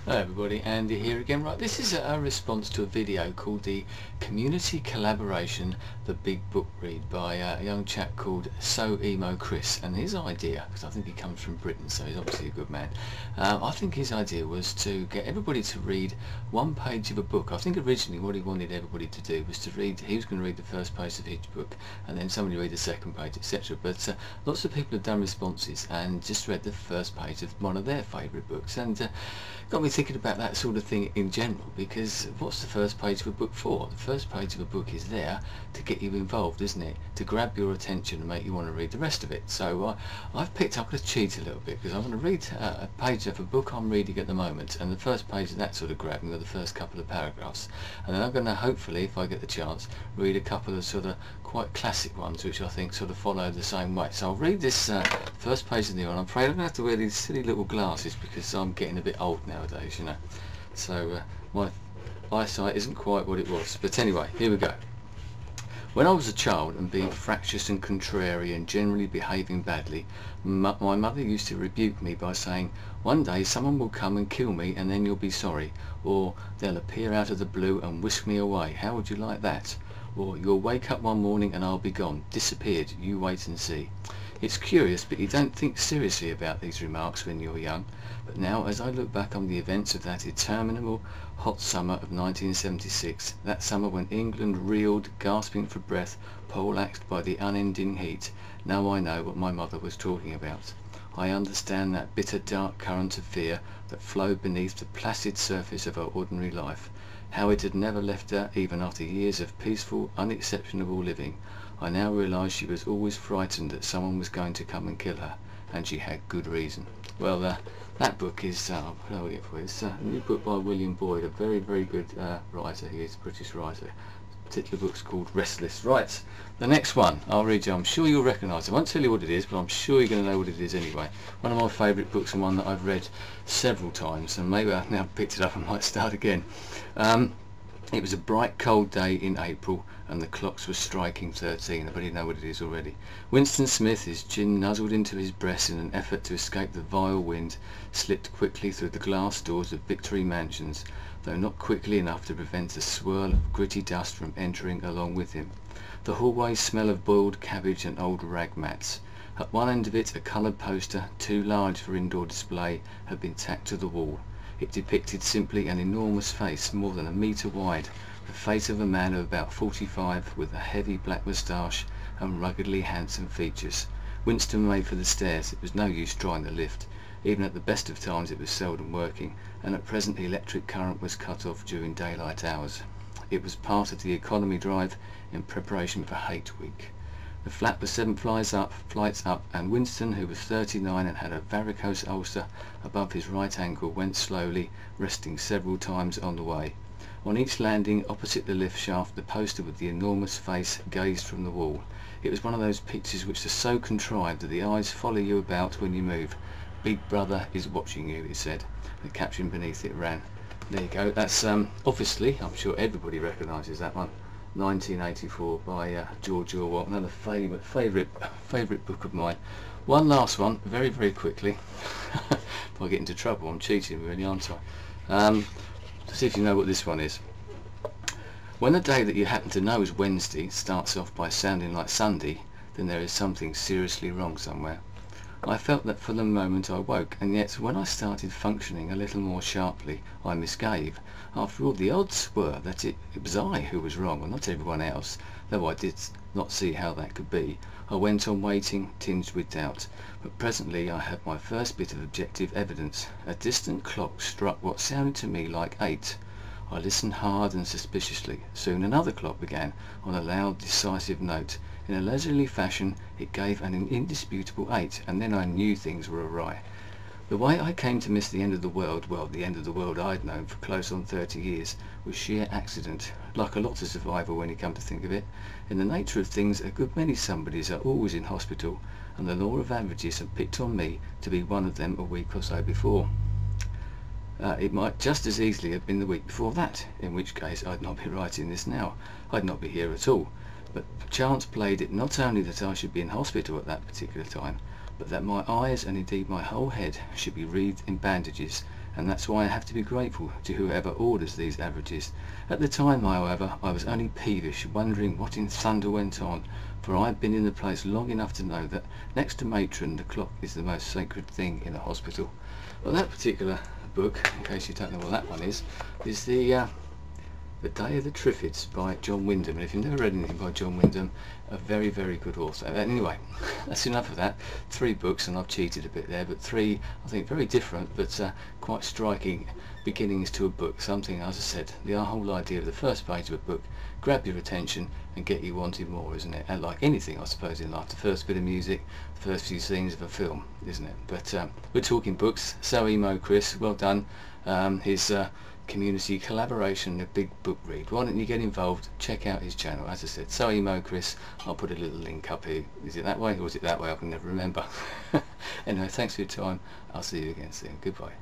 Hello everybody, Andy here again. Right, this is a response to a video called the Community Collaboration The Big Book Read by a young chap called soemochris, and his idea, because I think he comes from Britain so he's obviously a good man, I think his idea was to get everybody to read one page of a book. I think originally what he wanted everybody to do was to read, he was going to read the first page of each book and then somebody read the second page, etc. But lots of people have done responses and just read the first page of one of their favourite books, and got me thinking about that sort of thing in general, because what's the first page of a book for? The first page of a book is there to get you involved, isn't it? To grab your attention and make you want to read the rest of it. So I've picked up, to cheat a little bit, because I'm going to read a page of a book I'm reading at the moment, and the first page of that sort of grabbed me are the first couple of paragraphs, and then I'm going to hopefully, if I get the chance, read a couple of sort of quite classic ones which I think sort of follow the same way. So I'll read this first page of the one. I'm afraid I'm going to have to wear these silly little glasses because I'm getting a bit old nowadays, you know. So my eyesight isn't quite what it was. But anyway, here we go. When I was a child and being fractious and contrary and generally behaving badly, my mother used to rebuke me by saying, "One day someone will come and kill me and then you'll be sorry," or "They'll appear out of the blue and whisk me away. How would you like that?" Or "You'll wake up one morning and I'll be gone, disappeared, you wait and see." It's curious, but you don't think seriously about these remarks when you're young. But now, as I look back on the events of that interminable hot summer of 1976, that summer when England reeled, gasping for breath, poleaxed by the unending heat, now I know what my mother was talking about. I understand that bitter dark current of fear that flowed beneath the placid surface of her ordinary life, how it had never left her even after years of peaceful, unexceptionable living. I now realise she was always frightened that someone was going to come and kill her, and she had good reason. Well, that book is, what do I get for it? It's a new book by William Boyd, a very, very good writer. He is a British writer. The particular book's called Restless Rights. The next one, I'll read you. I'm sure you'll recognise it. I won't tell you what it is, but I'm sure you're going to know what it is anyway. One of my favourite books, and one that I've read several times, and maybe I've now picked it up and might start again. It was a bright cold day in April and the clocks were striking 13. I bet you know what it is already. Winston Smith, his chin nuzzled into his breast in an effort to escape the vile wind, slipped quickly through the glass doors of Victory Mansions, though not quickly enough to prevent a swirl of gritty dust from entering along with him. The hallway smelled of boiled cabbage and old rag mats. At one end of it a coloured poster, too large for indoor display, had been tacked to the wall. It depicted simply an enormous face, more than a metre wide, the face of a man of about 45, with a heavy black moustache and ruggedly handsome features. Winston made for the stairs. It was no use trying the lift. Even at the best of times it was seldom working, and at present the electric current was cut off during daylight hours. It was part of the economy drive in preparation for Hate Week. The flat was 7 flights up, and Winston, who was 39 and had a varicose ulcer above his right ankle, went slowly, resting several times on the way. On each landing opposite the lift shaft, the poster with the enormous face gazed from the wall. It was one of those pictures which are so contrived that the eyes follow you about when you move. "Big Brother is watching you," it said. The caption beneath it ran. There you go. That's obviously, I'm sure everybody recognises that one. 1984 by George Orwell, another favourite book of mine. One last one, very, very quickly. If I get into trouble, I'm cheating really, aren't I? To see if you know what this one is. When the day that you happen to know is Wednesday starts off by sounding like Sunday, then there is something seriously wrong somewhere. I felt that for the moment I woke, and yet when I started functioning a little more sharply, I misgave. After all, the odds were that it was I who was wrong, and not everyone else, though I did not see how that could be. I went on waiting, tinged with doubt, but presently I had my first bit of objective evidence. A distant clock struck what sounded to me like 8. I listened hard and suspiciously. Soon another clock began, on a loud, decisive note. In a leisurely fashion it gave an indisputable 8, and then I knew things were awry. The way I came to miss the end of the world, well, the end of the world I'd known for close on 30 years, was sheer accident, like a lot of survival when you come to think of it. In the nature of things, a good many somebodies are always in hospital, and the law of averages had picked on me to be one of them a week or so before. It might just as easily have been the week before that, in which case I'd not be writing this now. I'd not be here at all. But chance played it not only that I should be in hospital at that particular time, but that my eyes and indeed my whole head should be wreathed in bandages, and that's why I have to be grateful to whoever orders these averages. At the time, however, I was only peevish, wondering what in thunder went on, for I had been in the place long enough to know that next to matron the clock is the most sacred thing in a hospital. Well, that particular book, in case you don't know what that one is The Day of the Triffids by John Wyndham. And if you've never read anything by John Wyndham, a very, very good author. Anyway, that's enough of that. 3 books, and I've cheated a bit there, but 3, I think, very different but quite striking beginnings to a book. Something, as I said, the whole idea of the first page of a book, grab your attention and get you wanting more, isn't it? And like anything, I suppose, in life, the first bit of music, the first few scenes of a film, isn't it? But we're talking books. Soemochris, well done. His community collaboration, a big book read. Why don't you get involved? Check out his channel. As I said, soemochris. I'll put a little link up here. Is it that way or is it that way? I can never remember. Anyway, thanks for your time. I'll see you again soon. Goodbye.